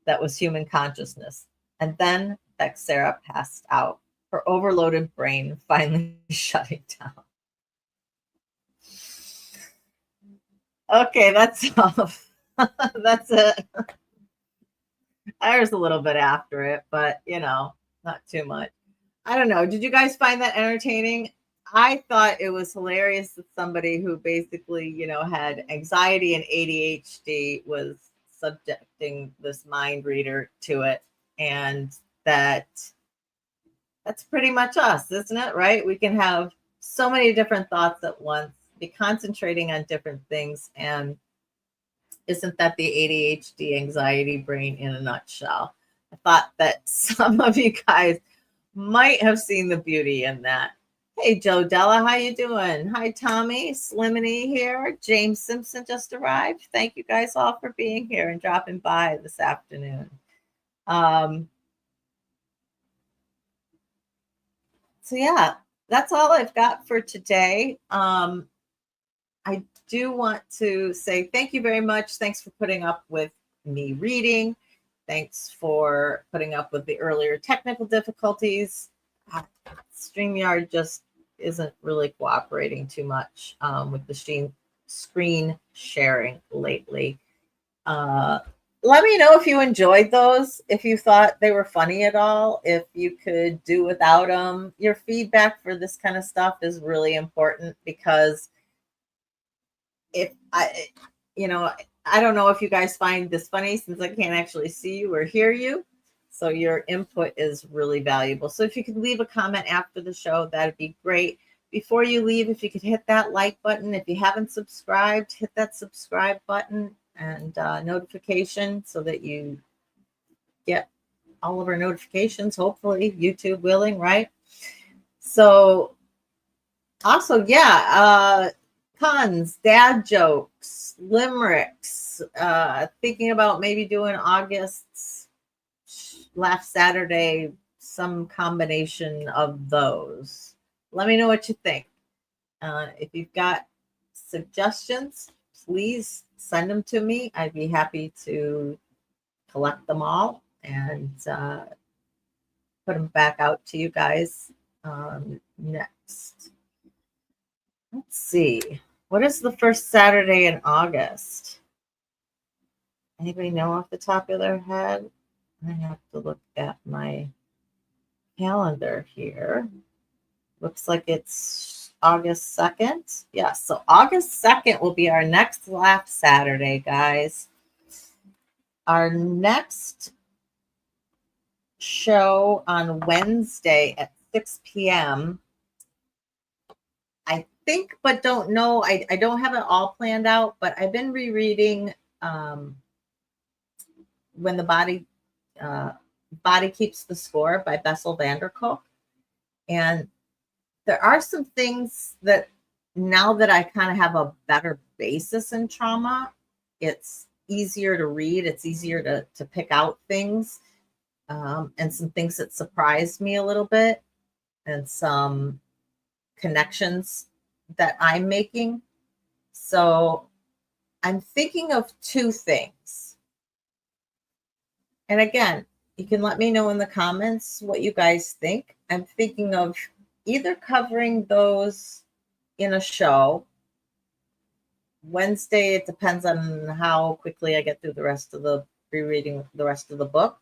that was human consciousness. And then Bexera passed out, her overloaded brain finally shutting down. Okay, that's all. That's it. There's a little bit after it, but not too much. I don't know. Did you guys find that entertaining? I thought it was hilarious that somebody who basically, had anxiety and ADHD was subjecting this mind reader to it. And that's pretty much us, isn't it? Right? We can have so many different thoughts at once, be concentrating on different things. And isn't that the ADHD anxiety brain in a nutshell? I thought that some of you guys might have seen the beauty in that. Hey, Joe Della, how you doing? Hi, Tommy, Sliminy here. James Simpson just arrived. Thank you guys all for being here and dropping by this afternoon. So yeah, that's all I've got for today. I do want to say thank you very much. Thanks for putting up with me reading. Thanks for putting up with the earlier technical difficulties. StreamYard just isn't really cooperating too much with the screen sharing lately. Let me know if you enjoyed those, if you thought they were funny at all, if you could do without them. Your feedback for this kind of stuff is really important because if I don't know if you guys find this funny since I can't actually see you or hear you. So your input is really valuable. So if you could leave a comment after the show, that'd be great. Before you leave, if you could hit that like button. If you haven't subscribed, hit that subscribe button and notification so that you get all of our notifications, hopefully, YouTube willing, right? So also, puns, dad jokes, limericks, thinking about maybe doing August's Laugh Saturday, some combination of those. Let me know what you think. If you've got suggestions, please send them to me. I'd be happy to collect them all and put them back out to you guys next. Let's see. What is the first Saturday in August? Anybody know off the top of their head? I have to look at my calendar here. Looks like it's August 2nd. Yeah, so August 2nd will be our next Laugh Saturday, guys. Our next show on Wednesday at 6 p.m. I think, but don't know. I don't have it all planned out, but I've been rereading When the Body Keeps the Score by Bessel van der Kolk. And there are some things that now that I kind of have a better basis in trauma, it's easier to read. It's easier to pick out things and some things that surprised me a little bit and some connections that I'm making. So I'm thinking of two things. And again, you can let me know in the comments what you guys think. I'm thinking of either covering those in a show. Wednesday, it depends on how quickly I get through the rest of the rereading the rest of the book.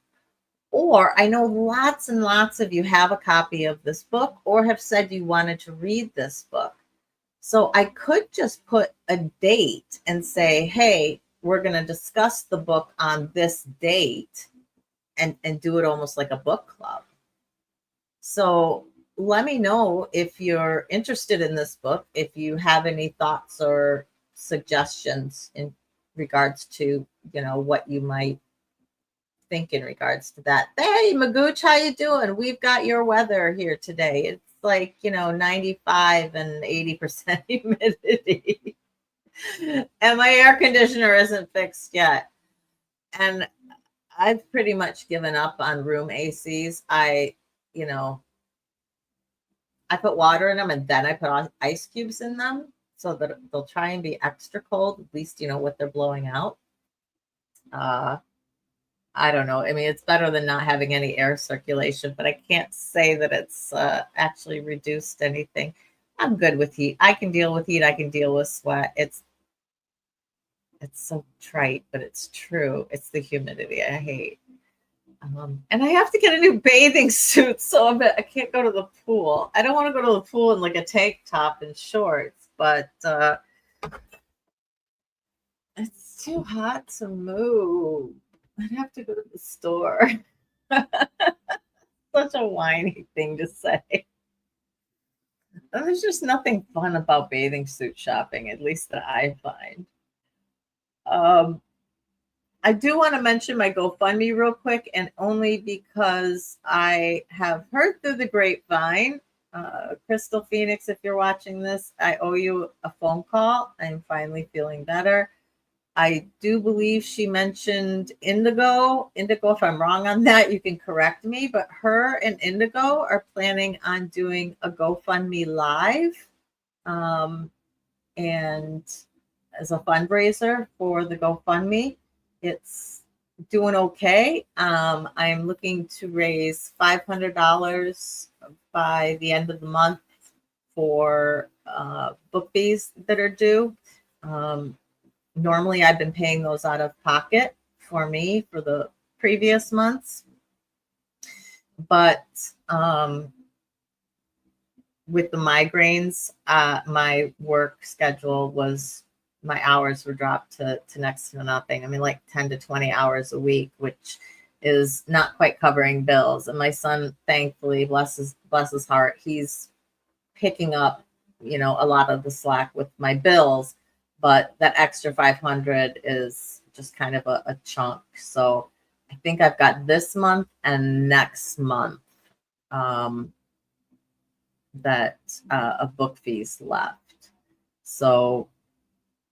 Or I know lots and lots of you have a copy of this book or have said you wanted to read this book. So I could just put a date and say, hey, we're going to discuss the book on this date and do it almost like a book club. So let me know if you're interested in this book, if you have any thoughts or suggestions in regards to, what you might think in regards to that. Hey, Magooch, how you doing? We've got your weather here today. It's like, 95 and 80% humidity. And my air conditioner isn't fixed yet. And I've pretty much given up on room ACs. I put water in them and then I put ice cubes in them so that they'll try and be extra cold, at least what they're blowing out. I don't know. I mean, it's better than not having any air circulation, but I can't say that it's actually reduced anything. I'm good with heat. I can deal with heat. I can deal with sweat. It's so trite, but it's true. It's the humidity I hate. And I have to get a new bathing suit, so I can't go to the pool. I don't want to go to the pool in like a tank top and shorts, but it's too hot to move. I'd have to go to the store. Such a whiny thing to say. There's just nothing fun about bathing suit shopping, at least that I find. I do want to mention my GoFundMe real quick, and only because I have heard through the grapevine, Crystal Phoenix, if you're watching this, I owe you a phone call. I'm finally feeling better. I do believe she mentioned Indigo. Indigo, if I'm wrong on that, you can correct me. But her and Indigo are planning on doing a GoFundMe live, and as a fundraiser for the GoFundMe. It's doing okay. I'm looking to raise $500 by the end of the month for book fees that are due. Normally, I've been paying those out of pocket for me for the previous months. But with the migraines, my work schedule my hours were dropped to next to nothing. I mean, like 10 to 20 hours a week, which is not quite covering bills. And my son, thankfully, bless his heart, he's picking up, a lot of the slack with my bills. But that extra 500 is just kind of a chunk. So I think I've got this month and next month that of book fees left. So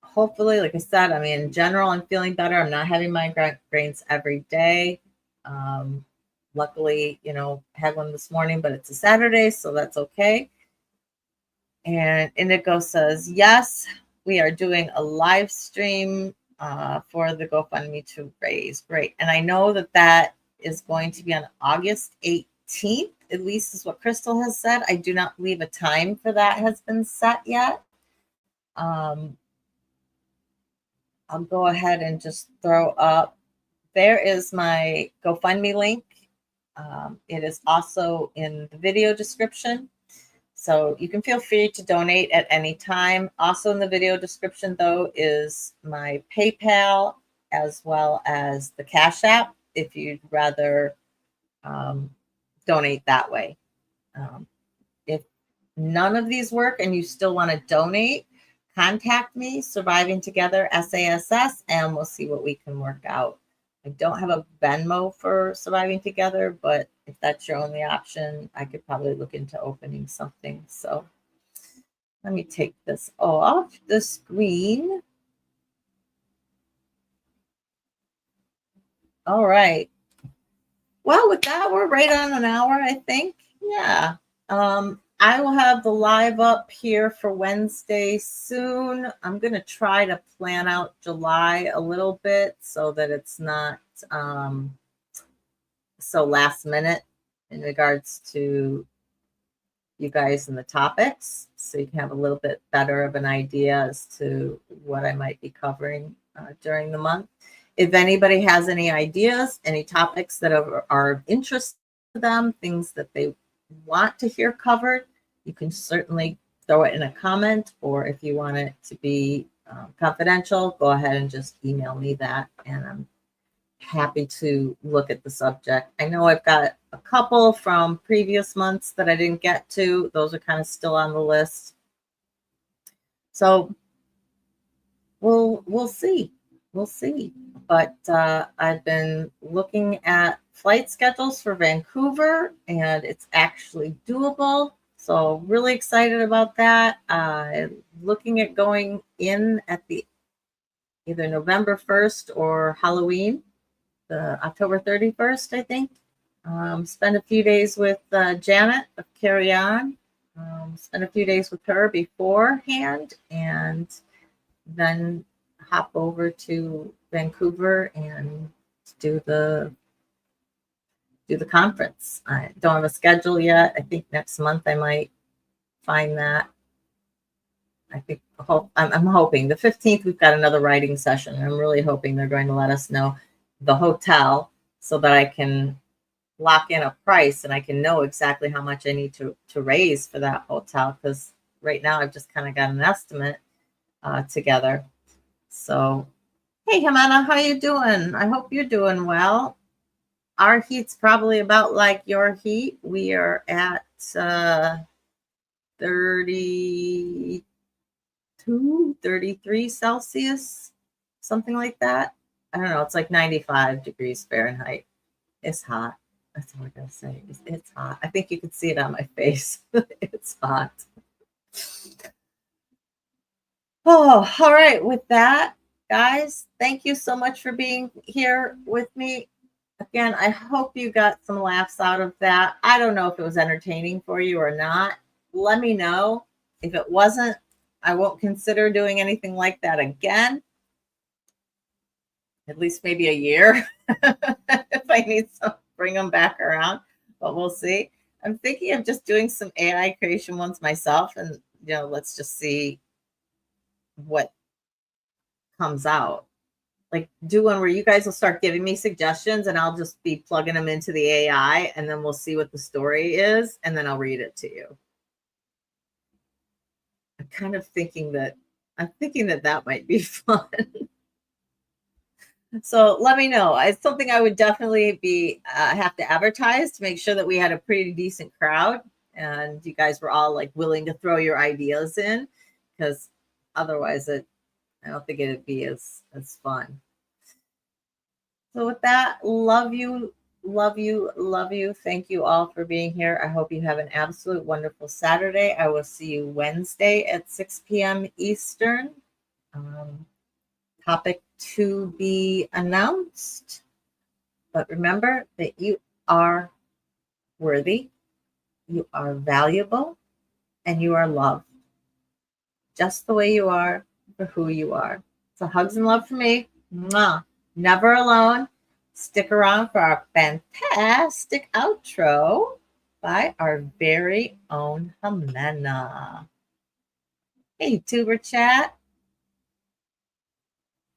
hopefully, like I said, I mean, in general, I'm feeling better. I'm not having migraines every day. Luckily, had one this morning, but it's a Saturday, so that's okay. And Indigo says, yes, we are doing a live stream for the GoFundMe to raise. Great. And I know that is going to be on August 18th, at least is what Crystal has said. I do not believe a time for that has been set yet. I'll go ahead and just throw up. There is my GoFundMe link. It is also in the video description. So you can feel free to donate at any time. Also in the video description, though, is my PayPal as well as the CashApp if you'd rather donate that way. If none of these work and you still want to donate, contact me, Surviving Together, SASS, and we'll see what we can work out. I don't have a Venmo for Surviving Together, but if that's your only option, I could probably look into opening something. So let me take this off the screen. All right. Well, with that, we're right on an hour, I think. Yeah. I will have the live up here for Wednesday soon. I'm going to try to plan out July a little bit so that it's not so last minute in regards to you guys and the topics. So you can have a little bit better of an idea as to what I might be covering during the month. If anybody has any ideas, any topics that are of interest to them, things that they want to hear covered, you can certainly throw it in a comment, or if you want it to be confidential, go ahead and just email me that, and I'm happy to look at the subject. I know I've got a couple from previous months that I didn't get to. Those are kind of still on the list. So we'll see. We'll see. But I've been looking at flight schedules for Vancouver, and it's actually doable. So really excited about that. Looking at going in at the either November 1st or Halloween, the October 31st, I think. Spend a few days with Janet of Carry On. Spend a few days with her beforehand, and then hop over to Vancouver and do the conference. I don't have a schedule yet. I think next month I might find that. I'm hoping the 15th we've got another writing session. I'm really hoping they're going to let us know the hotel so that I can lock in a price and I can know exactly how much I need to raise for that hotel, because right now I've just kind of got an estimate together. So, hey, Jimena, how you doing? I hope you're doing well. Our heat's probably about like your heat. We are at 32, 33 Celsius, something like that. I don't know. It's like 95 degrees Fahrenheit. It's hot. That's all I gotta say. It's hot. I think you can see it on my face. It's hot. Oh, all right. With that, guys, thank you so much for being here with me. Again, I hope you got some laughs out of that. I don't know if it was entertaining for you or not. Let me know. If it wasn't, I won't consider doing anything like that again. At least maybe a year if I need to bring them back around, but we'll see. I'm thinking of just doing some AI creation ones myself, and let's just see what comes out. Like do one where you guys will start giving me suggestions and I'll just be plugging them into the AI, and then we'll see what the story is, and then I'll read it to you. I'm thinking that might be fun. So let me know. It's something I would definitely be have to advertise to make sure that we had a pretty decent crowd and you guys were all like willing to throw your ideas in, because otherwise I don't think it'd be as fun. So with that, love you, love you, love you. Thank you all for being here. I hope you have an absolute wonderful Saturday. I will see you Wednesday at 6 p.m. Eastern. Topic to be announced. But remember that you are worthy, you are valuable, and you are loved. Just the way you are, for who you are. So hugs and love from me. Mwah. Never alone. Stick around for our fantastic outro by our very own Jimena. Hey, Tuber Chat.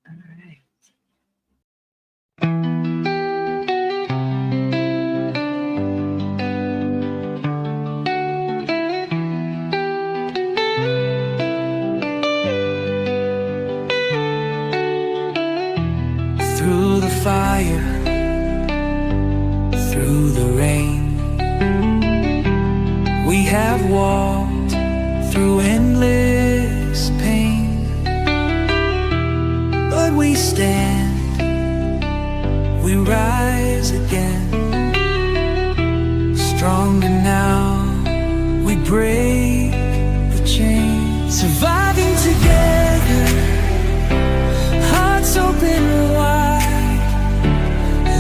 All right. Through the fire, through the rain, we have walked through endless pain. But we stand, we rise again. Stronger now, we break the chain. Surviving together, hearts open wide,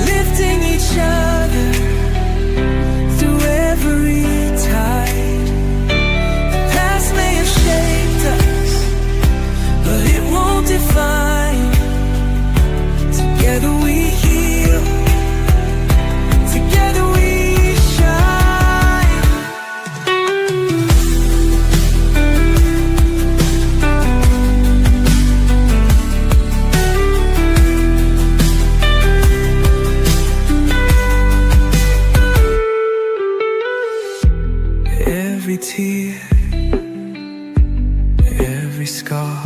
lifting each other through every tide. The past may have shaped us, but it won't define. Together we heal, together we shine. Every tear, every scar,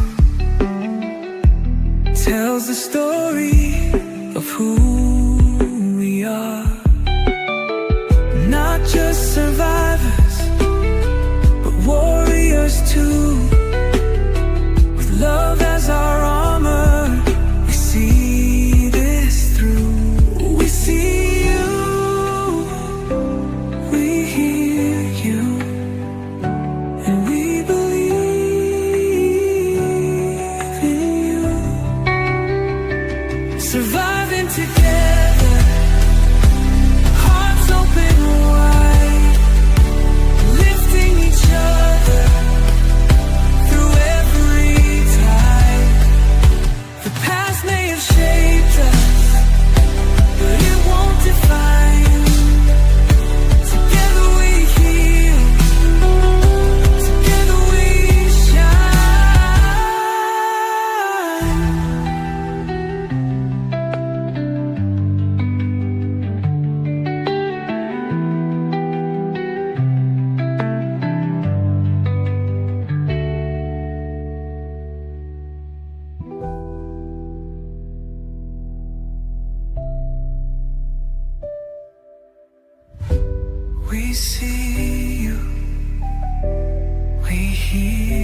tells the story of who we are. Not just survivors, but warriors too. With love as our armor, we see this through. We see you, we hear you, and we believe in you. Surviving together, hearts open wide, lifting each other through every tide. The past may have shaped us, but it won't define. Together we heal, together we shine. We see you, we hear